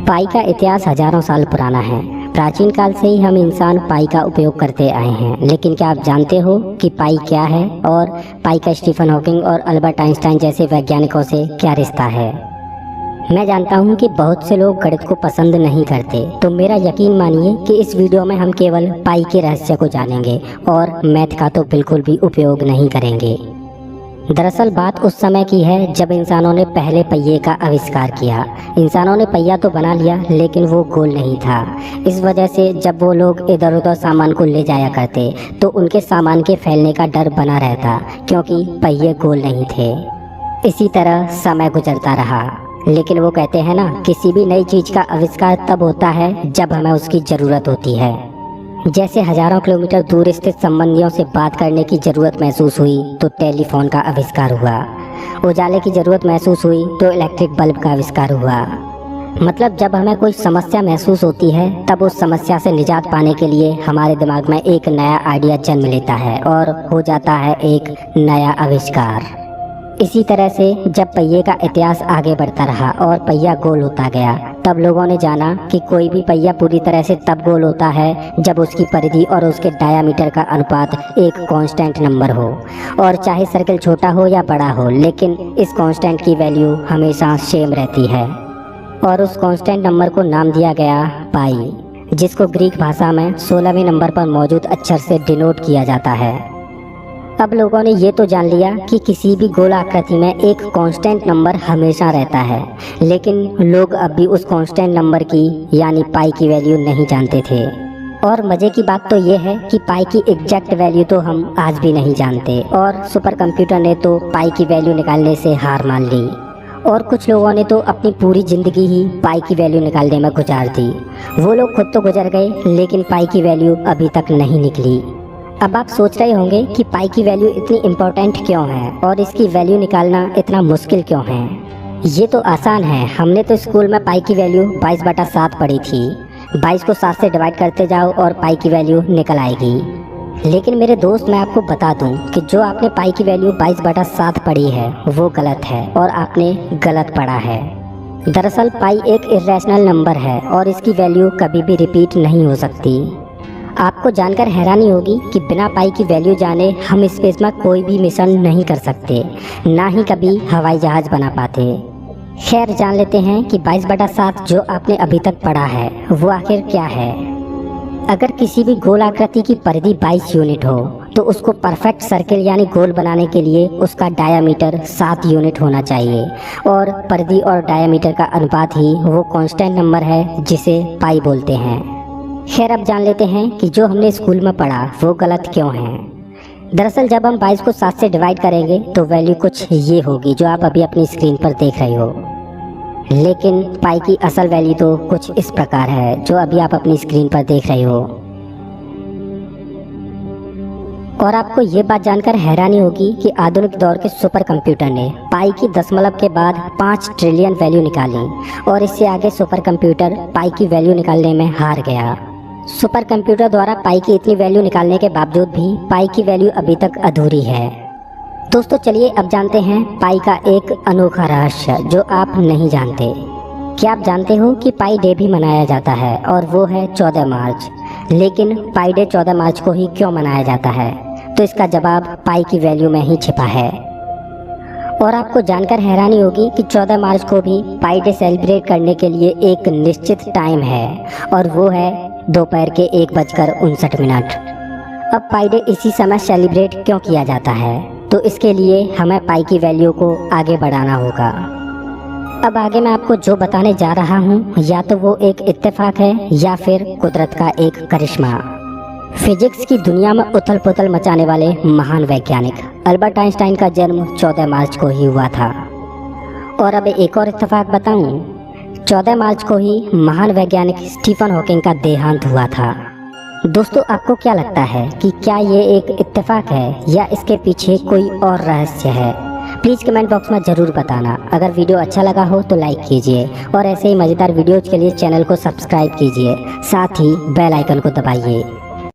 पाई का इतिहास हजारों साल पुराना है। प्राचीन काल से ही हम इंसान पाई का उपयोग करते आए हैं। लेकिन क्या आप जानते हो कि पाई क्या है और पाई का स्टीफन हॉकिंग और अल्बर्ट आइंस्टाइन जैसे वैज्ञानिकों से क्या रिश्ता है? मैं जानता हूँ कि बहुत से लोग गणित को पसंद नहीं करते, तो मेरा यकीन मानिए कि इस वीडियो में हम केवल पाई के रहस्य को जानेंगे और मैथ का तो बिल्कुल भी उपयोग नहीं करेंगे। दरअसल बात उस समय की है जब इंसानों ने पहले पहिए का आविष्कार किया। इंसानों ने पहिया तो बना लिया, लेकिन वो गोल नहीं था। इस वजह से जब वो लोग इधर उधर सामान को ले जाया करते तो उनके सामान के फैलने का डर बना रहता, क्योंकि पहिए गोल नहीं थे। इसी तरह समय गुजरता रहा, लेकिन वो कहते हैं ना, किसी भी नई चीज़ का आविष्कार तब होता है जब हमें उसकी ज़रूरत होती है। जैसे हजारों किलोमीटर दूर स्थित संबंधियों से बात करने की ज़रूरत महसूस हुई तो टेलीफोन का आविष्कार हुआ। उजाले की ज़रूरत महसूस हुई तो इलेक्ट्रिक बल्ब का आविष्कार हुआ। मतलब जब हमें कोई समस्या महसूस होती है तब उस समस्या से निजात पाने के लिए हमारे दिमाग में एक नया आइडिया जन्म लेता है और हो जाता है एक नया आविष्कार। इसी तरह से जब पहिए का इतिहास आगे बढ़ता रहा और पहिया गोल होता गया, तब लोगों ने जाना कि कोई भी पहिया पूरी तरह से तब गोल होता है जब उसकी परिधि और उसके डायामीटर का अनुपात एक कांस्टेंट नंबर हो। और चाहे सर्कल छोटा हो या बड़ा हो, लेकिन इस कांस्टेंट की वैल्यू हमेशा सेम रहती है। और उस कांस्टेंट नंबर को नाम दिया गया पाई, जिसको ग्रीक भाषा में 16वें नंबर पर मौजूद अक्षर से डिनोट किया जाता है। अब लोगों ने ये तो जान लिया कि किसी भी गोल आकृति में एक कांस्टेंट नंबर हमेशा रहता है, लेकिन लोग अब भी उस कांस्टेंट नंबर की यानी पाई की वैल्यू नहीं जानते थे। और मज़े की बात तो ये है कि पाई की एग्जैक्ट वैल्यू तो हम आज भी नहीं जानते, और सुपर कंप्यूटर ने तो पाई की वैल्यू निकालने से हार मान ली। और कुछ लोगों ने तो अपनी पूरी ज़िंदगी ही पाई की वैल्यू निकालने में गुजार दी। वो लोग खुद तो गुजर गए, लेकिन पाई की वैल्यू अभी तक नहीं निकली। अब आप सोच रहे होंगे कि पाई की वैल्यू इतनी इम्पोर्टेंट क्यों है और इसकी वैल्यू निकालना इतना मुश्किल क्यों है। ये तो आसान है। हमने तो स्कूल में पाई की वैल्यू 22/7 पढ़ी थी। 22 को 7 से डिवाइड करते जाओ और पाई की वैल्यू निकल आएगी। लेकिन मेरे दोस्त, मैं आपको बता दूं कि जो आपने पाई की वैल्यू 22/7 पढ़ी है वो गलत है और आपने गलत पढ़ा है। दरअसल पाई एक इर्रेशनल नंबर है और इसकी वैल्यू कभी भी रिपीट नहीं हो सकती। आपको जानकर हैरानी होगी कि बिना पाई की वैल्यू जाने हम स्पेस में कोई भी मिशन नहीं कर सकते, ना ही कभी हवाई जहाज़ बना पाते। खैर, जान लेते हैं कि 22/7 जो आपने अभी तक पढ़ा है वो आखिर क्या है। अगर किसी भी गोल आकृति की परिधि 22 यूनिट हो तो उसको परफेक्ट सर्किल यानी गोल बनाने के लिए उसका डायामीटर 7 यूनिट होना चाहिए, और परिधि और डायामीटर का अनुपात ही वो कांस्टेंट नंबर है जिसे पाई बोलते हैं। खैर, अब जान लेते हैं कि जो हमने स्कूल में पढ़ा वो गलत क्यों है। दरअसल जब हम 22 को 7 से डिवाइड करेंगे तो वैल्यू कुछ ये होगी जो आप अभी अपनी स्क्रीन पर देख रहे हो। लेकिन पाई की असल वैल्यू तो कुछ इस प्रकार है जो अभी आप अपनी स्क्रीन पर देख रहे हो। और आपको ये बात जानकर हैरानी होगी कि आधुनिक दौर के सुपर कंप्यूटर ने पाई की दशमलव के बाद 5 ट्रिलियन वैल्यू निकाली, और इससे आगे सुपर कंप्यूटर पाई की वैल्यू निकालने में हार गया। सुपर कंप्यूटर द्वारा पाई की इतनी वैल्यू निकालने के बावजूद भी पाई की वैल्यू अभी तक अधूरी है। दोस्तों, चलिए अब जानते हैं पाई का एक अनोखा रहस्य जो आप नहीं जानते। क्या आप जानते हो कि पाई डे भी मनाया जाता है, और वो है 14 मार्च। लेकिन पाई डे 14 मार्च को ही क्यों मनाया जाता है? तो इसका जवाब पाई की वैल्यू में ही छिपा है। और आपको जानकर हैरानी होगी कि 14 मार्च को भी पाई डे सेलिब्रेट करने के लिए एक निश्चित टाइम है, और वो है दोपहर के 1:59। अब पाई डे इसी समय सेलिब्रेट क्यों किया जाता है? तो इसके लिए हमें पाई की वैल्यू को आगे बढ़ाना होगा। अब आगे मैं आपको जो बताने जा रहा हूँ, या तो वो एक इत्तेफाक है या फिर कुदरत का एक करिश्मा। फिजिक्स की दुनिया में उथल पुथल मचाने वाले महान वैज्ञानिक अल्बर्ट आइंस्टाइन का जन्म 14 मार्च को ही हुआ था। और अब एक और इत्तेफाक बताऊं, 14 मार्च को ही महान वैज्ञानिक स्टीफन हॉकिंग का देहांत हुआ था। दोस्तों, आपको क्या लगता है कि क्या ये एक इत्तेफाक है या इसके पीछे कोई और रहस्य है? प्लीज़ कमेंट बॉक्स में ज़रूर बताना। अगर वीडियो अच्छा लगा हो तो लाइक कीजिए, और ऐसे ही मज़ेदार वीडियोज़ के लिए चैनल को सब्सक्राइब कीजिए, साथ ही बेल आइकन को दबाइए।